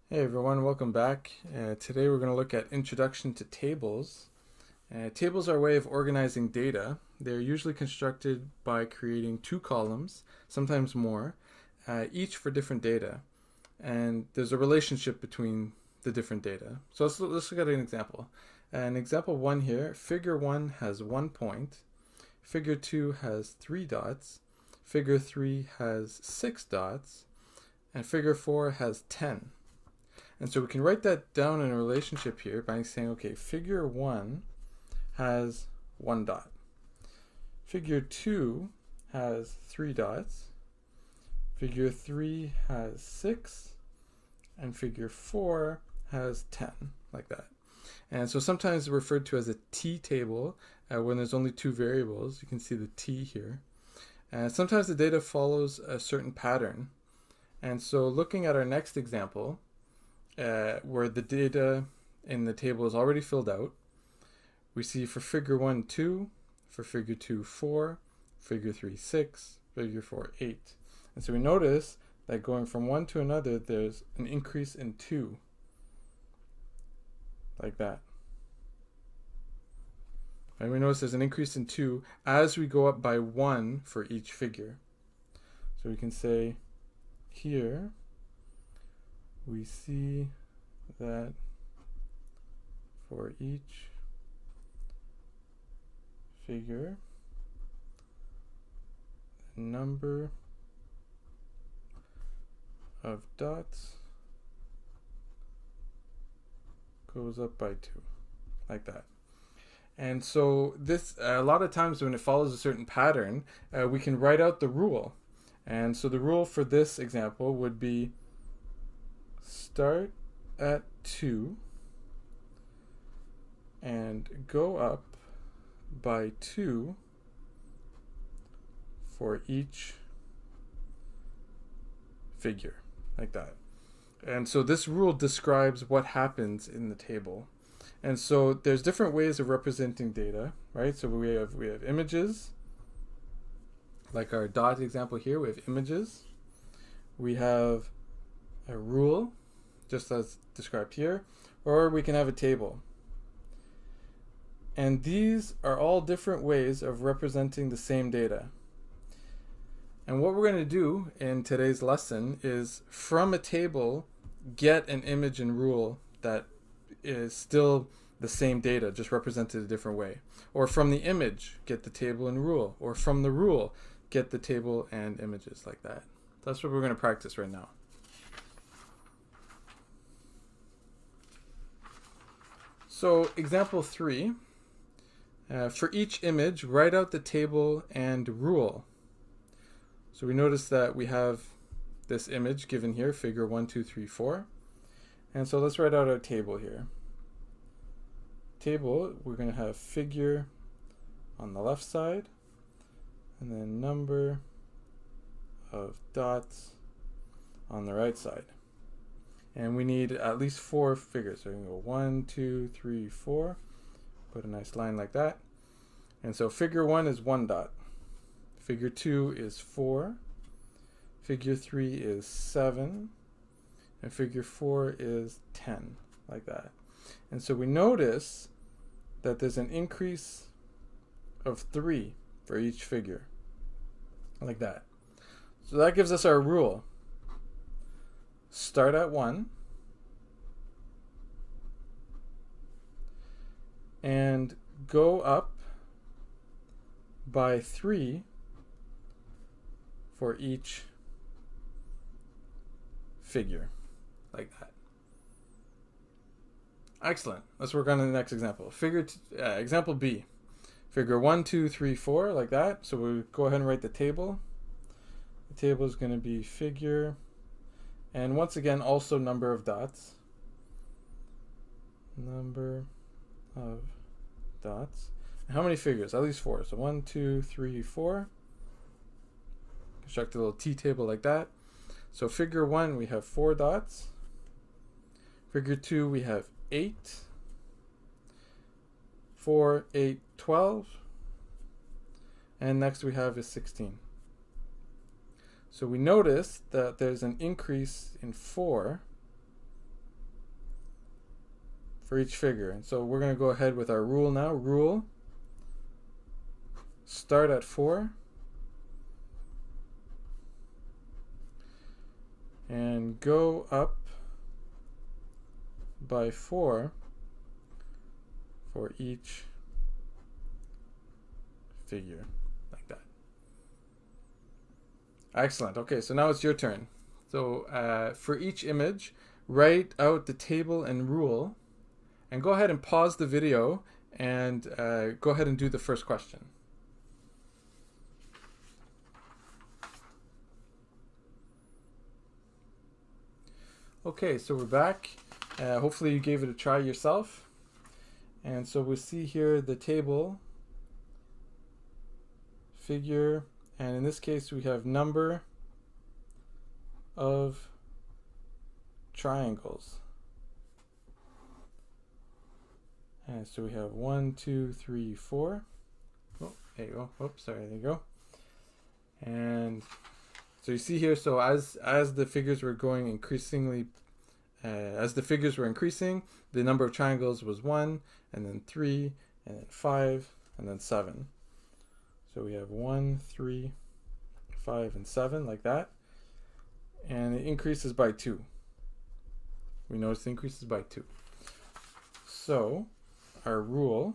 Hey everyone, welcome back. Today we're going to look at Introduction to Tables. Tables are a way of organizing data. They're usually constructed by creating two columns, sometimes more, each for different data. And there's a relationship between the different data. So let's look at an example. An example 1 here, figure 1 has 1 point, figure 2 has 3 dots, figure 3 has 6 dots, and figure 4 has 10. And so we can write that down in a relationship here by saying, okay, figure 1 has 1 dot. Figure 2 has 3 dots. Figure 3 has 6. And figure 4 has 10, like that. And so sometimes referred to as a T table when there's only two variables. You can see the T here. And sometimes the data follows a certain pattern. And so looking at our next example, where the data in the table is already filled out, we see for figure 1, 2, for figure 2, 4, figure 3, 6, figure 4, 8. And so we notice that going from one to another, there's an increase in 2, like that. And we notice there's an increase in 2 as we go up by 1 for each figure. So we can say here, we see that for each figure, the number of dots goes up by 2, like that. And so this, a lot of times when it follows a certain pattern, we can write out the rule. And so the rule for this example would be start at 2 and go up by 2 for each figure, like that. And so this rule describes what happens in the table. And so there's different ways of representing data, right? So we have images, like our dot example here, we have images. We have a rule, just as described here, or we can have a table. And these are all different ways of representing the same data. And what we're going to do in today's lesson is from a table get an image and rule that is still the same data, just represented a different way. Or from the image, get the table and rule. Or from the rule, get the table and images, like that. That's what we're going to practice right now. So example 3, for each image, write out the table and rule. So we notice that we have this image given here, figure 1, 2, 3, 4. And so let's write out our table here. Table, we're going to have figure on the left side, and then number of dots on the right side. And we need at least 4 figures. So we can go 1, 2, 3, 4. Put a nice line like that. And so figure 1 is 1 dot. Figure 2 is 4. Figure 3 is 7. And figure 4 is 10, like that. And so we notice that there's an increase of 3 for each figure, like that. So that gives us our rule. Start at 1 and go up by 3 for each figure, like that. Excellent. Let's work on the next example. Example B. Figure 1, 2, 3, 4, like that. So we go ahead and write the table. The table is going to be figure, and once again, also number of dots. Number of dots. How many figures? At least 4. So 1, 2, 3, 4. Construct a little T table like that. So figure 1, we have 4 dots. Figure 2, we have 8. 4, 8, 12. And next we have is 16. So we notice that there's an increase in 4 for each figure. And so we're going to go ahead with our rule now. Rule, start at 4 and go up by 4 for each figure, like that. Excellent. Okay, so now it's your turn. So for each image, write out the table and rule, and go ahead and pause the video and go ahead and do the first question. Okay, so we're back. Hopefully you gave it a try yourself. And so we see here the table, figure, and in this case we have number of triangles. And so we have 1, 2, 3, 4. Oh, there you go. Oops, sorry, there you go. And so you see here, so as the figures were going increasingly, as the figures were increasing, the number of triangles was 1, and then 3, and then 5, and then 7. So we have 1, 3, 5, and 7, like that. And it increases by 2. We notice it increases by 2. So our rule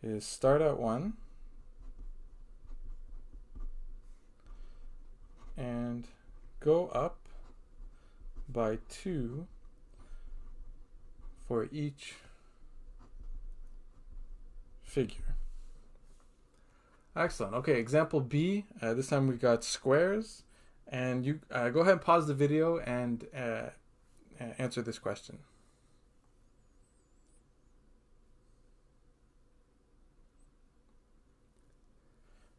is start at 1 and go up by 2 for each figure. Excellent. Okay, example B. This time we got squares, and you go ahead and pause the video and answer this question.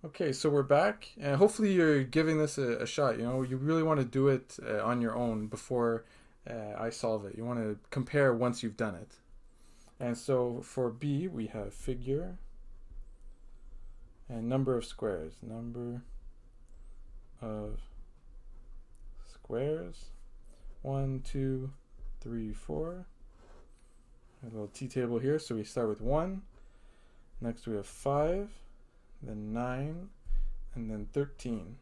Okay, so we're back, and hopefully you're giving this a shot. You know, you really want to do it on your own before I solve it. You want to compare once you've done it. And so for B, we have figure and number of squares. Number of squares. 1, 2, 3, 4. A little t-table here. So we start with 1. Next we have 5. Then 9, and then 13.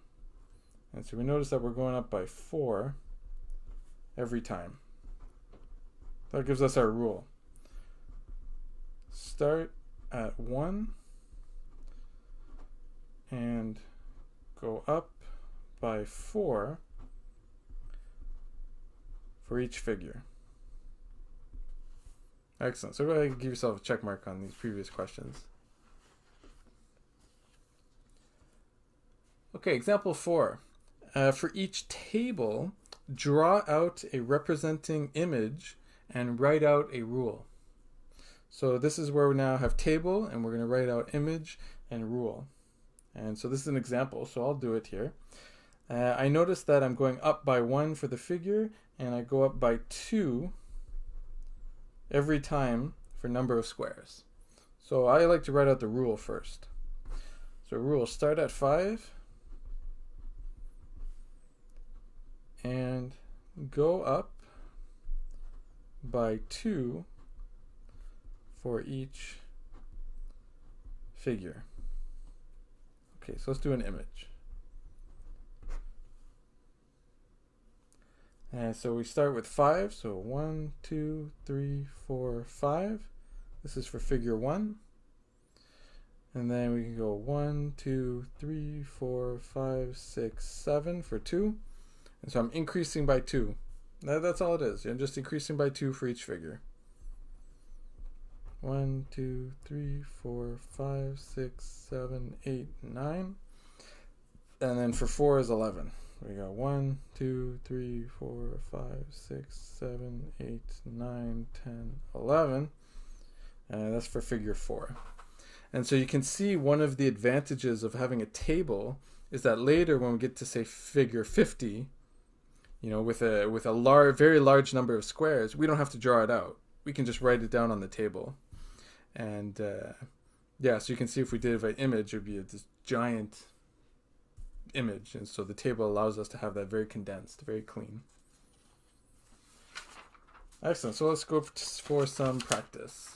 And so we notice that we're going up by 4 every time. That gives us our rule. Start at 1 and go up by 4 for each figure. Excellent. So go ahead and give yourself a check mark on these previous questions. Okay, example 4. For each table, draw out a representing image and write out a rule. So this is where we now have table, and we're going to write out image and rule. And so this is an example, so I'll do it here. I notice that I'm going up by 1 for the figure, and I go up by 2 every time for number of squares. So I like to write out the rule first. So rule, start at 5. And go up by 2 for each figure. Okay, so let's do an image. And so we start with 5. So 1, 2, 3, 4, 5. This is for figure 1. And then we can go 1, 2, 3, 4, 5, 6, 7 for 2. And so I'm increasing by 2. That's all it is. I'm just increasing by 2 for each figure. 1, 2, 3, 4, 5, 6, 7, 8, 9. And then for 4 is 11. We got 1, 2, 3, 4, 5, 6, 7, 8, 9, 10, 11. And that's for figure 4. And so you can see one of the advantages of having a table is that later when we get to say figure 50, you know, with a very large number of squares, we don't have to draw it out. We can just write it down on the table. And yeah, so you can see if we did it by image, it would be this giant image. And so the table allows us to have that very condensed, very clean. Excellent. So let's go for some practice.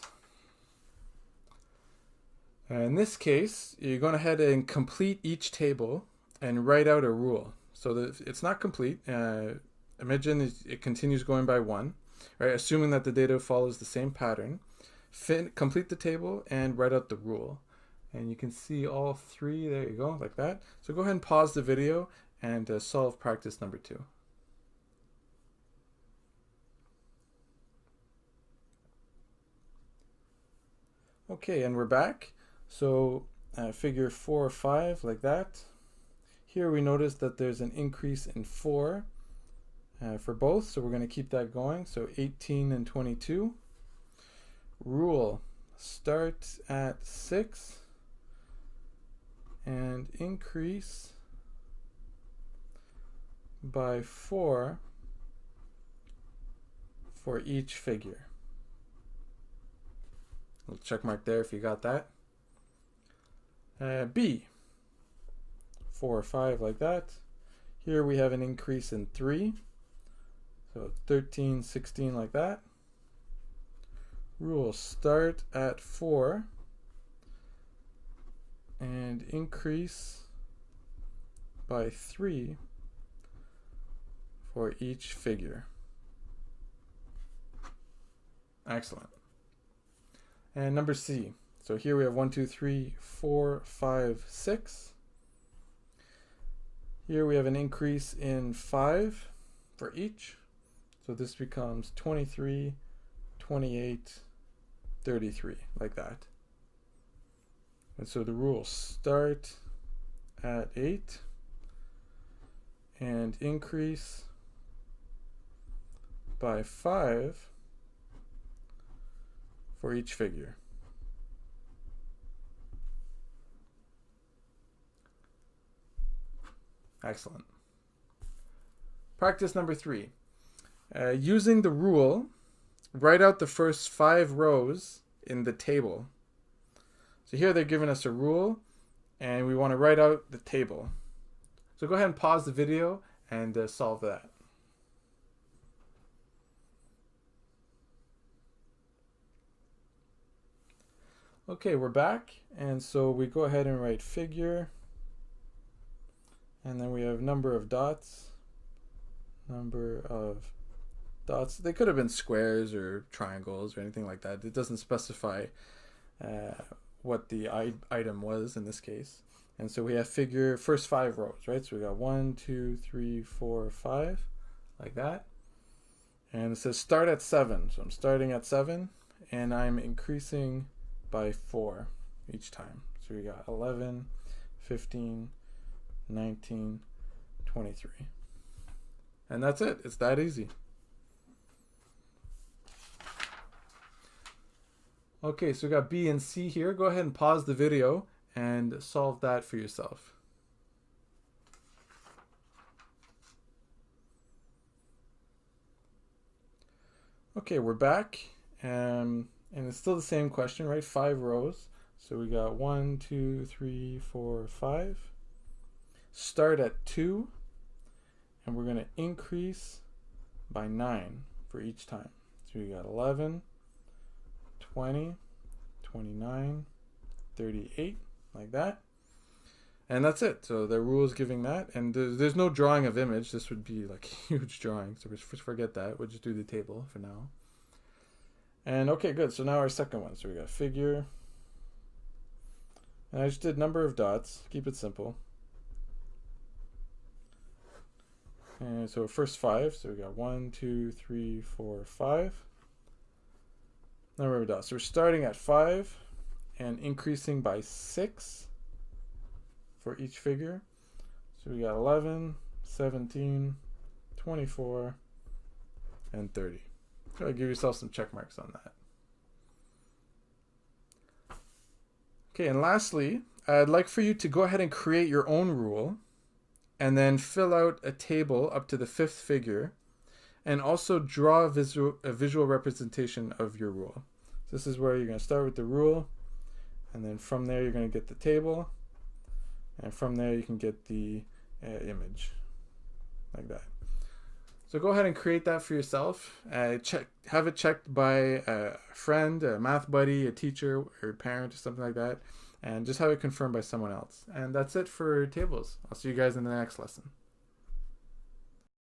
In this case, you're going ahead and complete each table and write out a rule. So that it's not complete. Imagine it continues going by 1, right? Assuming that the data follows the same pattern. Complete the table and write out the rule. And you can see all 3, there you go, like that. So go ahead and pause the video and solve practice number 2. Okay, and we're back. So figure 4 or 5, like that. Here we notice that there's an increase in 4 for both, so we're going to keep that going. So 18 and 22. Rule, start at 6 and increase by 4 for each figure. A little check mark there if you got that. B, 4 or 5, like that. Here we have an increase in 3. So 13, 16, like that. Rule, start at 4 and increase by 3 for each figure. Excellent. And number C. So here we have 1, 2, 3, 4, 5, 6. Here we have an increase in 5 for each. So this becomes 23, 28, 33, like that. And so the rules start at 8 and increase by 5 for each figure. Excellent. Practice number 3. Using the rule, write out the first 5 rows in the table. So here they're giving us a rule, and we want to write out the table. So go ahead and pause the video and solve that. Okay, we're back, and so we go ahead and write figure, and then we have number of dots. They could have been squares or triangles or anything like that. It doesn't specify what the item was in this case. And so we have figure first 5 rows, right? So we got 1, 2, 3, 4, 5, like that. And it says start at 7. So I'm starting at 7, and I'm increasing by 4 each time. So we got 11, 15, 19, 23. And that's it. It's that easy. Okay, so we got B and C here. Go ahead and pause the video and solve that for yourself. Okay, we're back. And it's still the same question, right? 5 rows. So we got 1, 2, 3, 4, 5. Start at 2. And we're going to increase by 9 for each time. So we got 11, 20, 29, 38, like that. And that's it. So the rule is giving that. And there's no drawing of image. This would be like a huge drawing. So just forget that. We'll just do the table for now. And okay, good. So now our second one. So we got figure. And I just did number of dots. Keep it simple. And so first 5. So we got 1, 2, 3, 4, 5. Number of dots. So we're starting at 5 and increasing by 6 for each figure. So we got 11, 17, 24, and 30. Go ahead, give yourself some check marks on that. Okay, and lastly, I'd like for you to go ahead and create your own rule and then fill out a table up to the 5th figure and also draw a visual representation of your rule. So this is where you're going to start with the rule, and then from there you're going to get the table, and from there you can get the image, like that. So go ahead and create that for yourself. Have it checked by a friend, a math buddy, a teacher, or a parent, or something like that. And just have it confirmed by someone else. And that's it for tables. I'll see you guys in the next lesson.